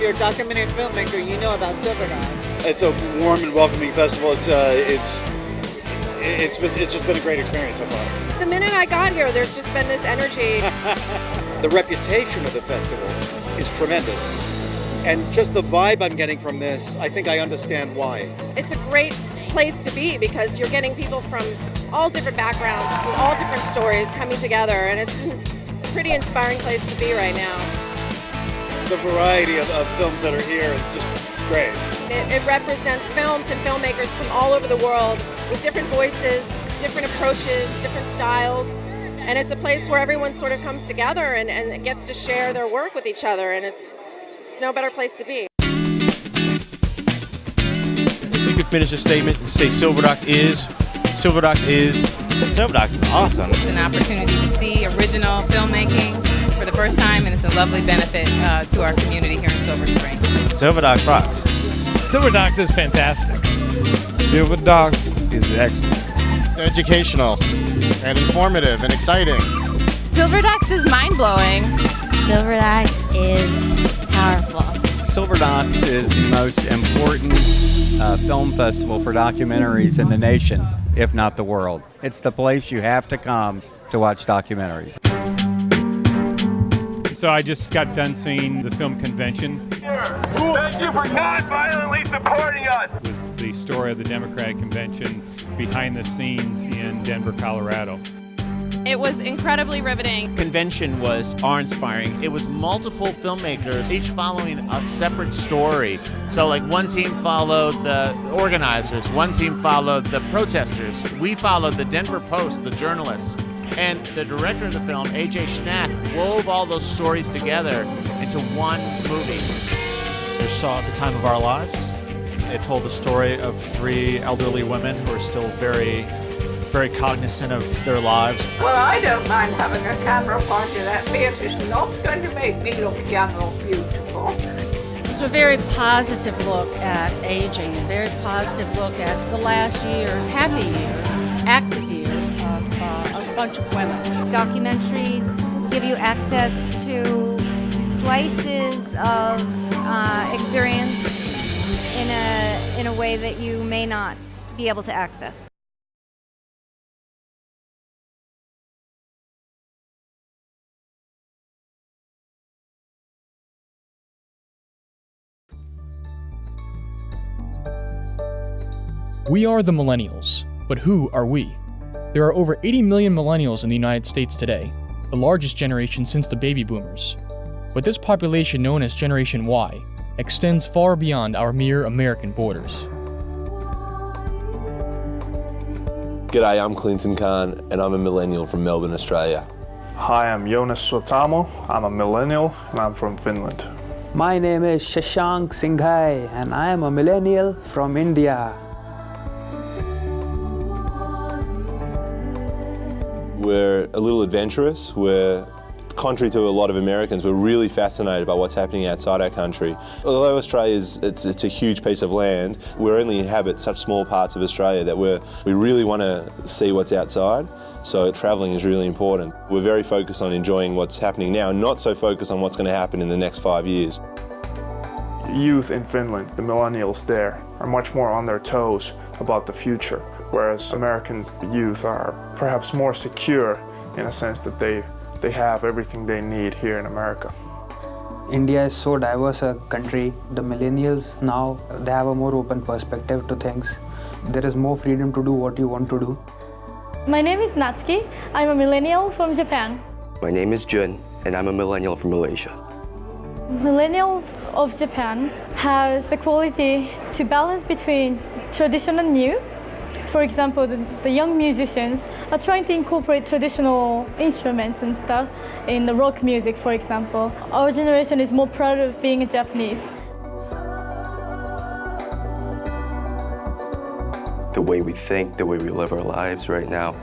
If you're a documentary filmmaker, you know about Silver Dogs. It's a warm and welcoming festival. It's just been a great experience so far. The minute I got here, there's just been this energy. The reputation of the festival is tremendous. And just the vibe I'm getting from this, I think I understand why. It's a great place to be because you're getting people from all different backgrounds, with all different stories coming together, and it's a pretty inspiring place to be right now. The variety of films that are here is just great. It represents films and filmmakers from all over the world with different voices, different approaches, different styles. And it's a place where everyone sort of comes together and gets to share their work with each other, and it's no better place to be. You could finish a statement and say Silver Docs is. Silver Docs is. Silver Docs is awesome. It's an opportunity to see original filmmaking for the first time, and it's a lovely benefit to our community here in Silver Spring. Silver Docs rocks. Silver Docs is fantastic. Silver Docs is excellent. It's educational and informative and exciting. Silver Docs is mind-blowing. Silver Docs is powerful. Silver Docs is the most important film festival for documentaries in the nation, if not the world. It's the place you have to come to watch documentaries. So I just got done seeing the film convention. Thank you for not violently supporting us. It was the story of the Democratic Convention behind the scenes in Denver, Colorado. It was incredibly riveting. Convention was awe-inspiring. It was multiple filmmakers, each following a separate story. So like one team followed the organizers, one team followed the protesters. We followed the Denver Post, the journalists. And the director of the film, A.J. Schnack, wove all those stories together into one movie. We saw The Time of Our Lives. It told the story of 3 elderly women who are still very cognizant of their lives. Well, I don't mind having a camera pointed at me if it's not going to make me look young or beautiful. It's a very positive look at aging, a very positive look at the last years, happy years, active years of a bunch of women. Documentaries give you access to slices of experience in a way that you may not be able to access. We are the millennials, but who are we? There are over 80 million millennials in the United States today, the largest generation since the baby boomers. But this population, known as Generation Y, extends far beyond our mere American borders. G'day, I'm Clinton Khan, and I'm a millennial from Melbourne, Australia. Hi, I'm Jonas Suotamo. I'm a millennial, and I'm from Finland. My name is Shashank Singhai, and I am a millennial from India. We're a little adventurous. We're, contrary to a lot of Americans, we're really fascinated by what's happening outside our country. Although Australia it's a huge piece of land, we only inhabit such small parts of Australia that we really want to see what's outside. So travelling is really important. We're very focused on enjoying what's happening now, and not so focused on what's going to happen in the next 5 years. Youth in Finland, the millennials there, are much more on their toes about the future, whereas American youth are perhaps more secure in a sense that they have everything they need here in America. India is so diverse a country. The millennials now, they have a more open perspective to things. There is more freedom to do what you want to do. My name is Natsuki. I'm a millennial from Japan. My name is Jun, and I'm a millennial from Malaysia. Millennials of Japan has the quality to balance between tradition and new. For example, the young musicians are trying to incorporate traditional instruments and stuff in the rock music, for example. Our generation is more proud of being a Japanese. The way we think, the way we live our lives right now,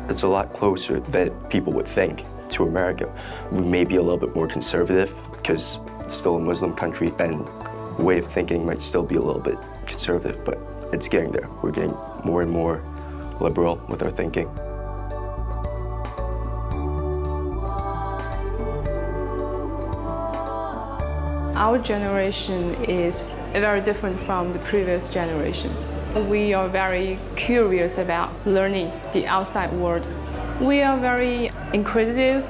it's a lot closer than people would think to America. We may be a little bit more conservative because it's still a Muslim country and the way of thinking might still be a little bit conservative, but it's getting there. We're getting more and more liberal with our thinking. Our generation is very different from the previous generation. We are very curious about learning the outside world. We are very inquisitive.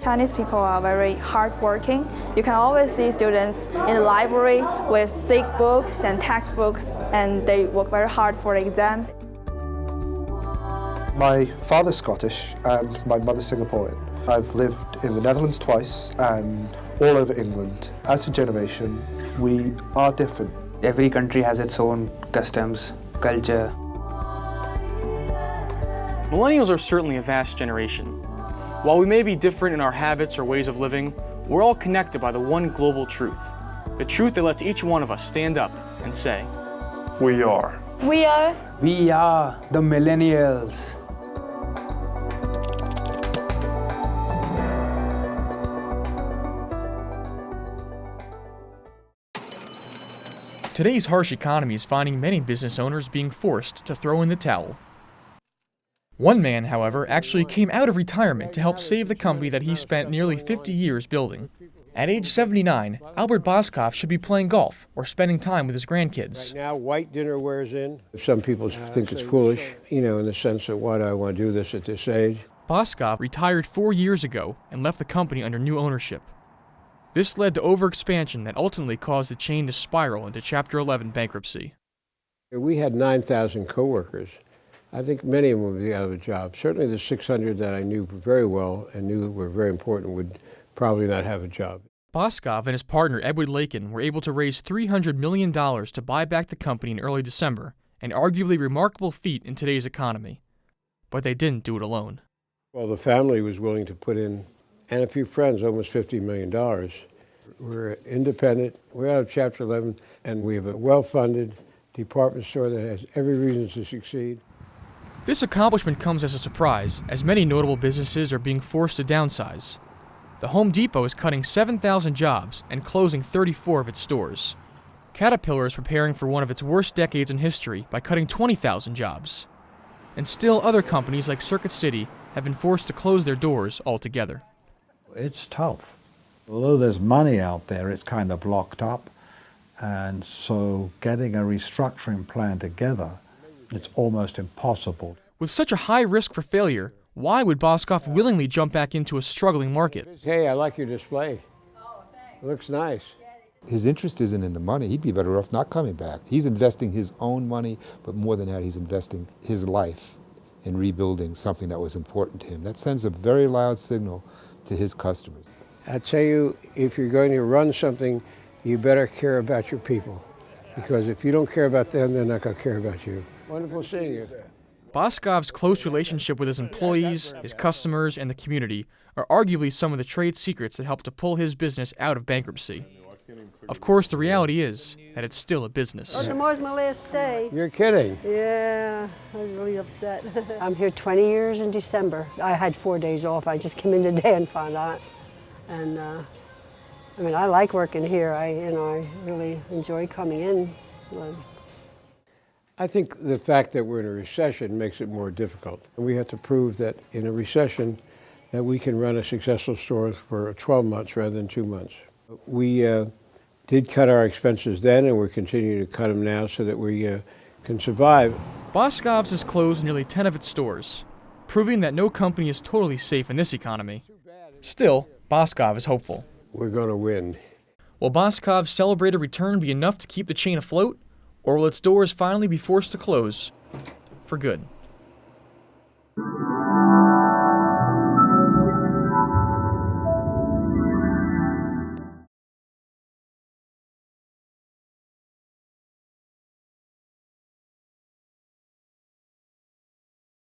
Chinese people are very hardworking. You can always see students in the library with thick books and textbooks, and they work very hard for the exams. My father's Scottish and my mother's Singaporean. I've lived in the Netherlands twice and all over England. As a generation, we are different. Every country has its own customs, culture. Millennials are certainly a vast generation. While we may be different in our habits or ways of living, we're all connected by the one global truth. The truth that lets each one of us stand up and say, We are. We are. We are the millennials. Today's harsh economy is finding many business owners being forced to throw in the towel. One man, however, actually came out of retirement to help save the company that he spent nearly 50 years building. At age 79, Albert Boskoff should be playing golf or spending time with his grandkids. Right now, white dinner wears in. Some people think it's foolish, in the sense of why do I want to do this at this age? Boskoff retired 4 years ago and left the company under new ownership. This led to overexpansion that ultimately caused the chain to spiral into Chapter 11 bankruptcy. We had 9,000 coworkers. I think many of them would be out of a job. Certainly the 600 that I knew very well and knew were very important would probably not have a job. Boskoff and his partner Edward Lakin were able to raise $300 million to buy back the company in early December, an arguably remarkable feat in today's economy. But they didn't do it alone. Well, the family was willing to put in, and a few friends, almost $50 million. We're independent, we're out of Chapter 11, and we have a well-funded department store that has every reason to succeed. This accomplishment comes as a surprise, as many notable businesses are being forced to downsize. The Home Depot is cutting 7,000 jobs and closing 34 of its stores. Caterpillar is preparing for one of its worst decades in history by cutting 20,000 jobs. And still other companies like Circuit City have been forced to close their doors altogether. It's tough. Although there's money out there, it's kind of locked up. And so getting a restructuring plan together, it's almost impossible. With such a high risk for failure, why would Boskoff willingly jump back into a struggling market? Hey, I like your display. It looks nice. His interest isn't in the money. He'd be better off not coming back. He's investing his own money, but more than that, he's investing his life in rebuilding something that was important to him. That sends a very loud signal to his customers. I tell you, if you're going to run something, you better care about your people. Because if you don't care about them, they're not going to care about you. Wonderful seeing you. Boskoff's close relationship with his employees, his customers, and the community are arguably some of the trade secrets that helped to pull his business out of bankruptcy. Of course, the reality is that it's still a business. Oh, tomorrow's my last day. You're kidding. Yeah, I was really upset. I'm here 20 years in December. I had 4 days off. I just came in today and found out. And I like working here. I really enjoy coming in. I think the fact that we're in a recession makes it more difficult. We have to prove that in a recession that we can run a successful store for 12 months rather than 2 months. We did cut our expenses then, and we're continuing to cut them now so that we can survive. Boskoff's has closed nearly 10 of its stores, proving that no company is totally safe in this economy. Still, Boskoff is hopeful. We're going to win. Will Boskoff's celebrated return be enough to keep the chain afloat, or will its doors finally be forced to close for good?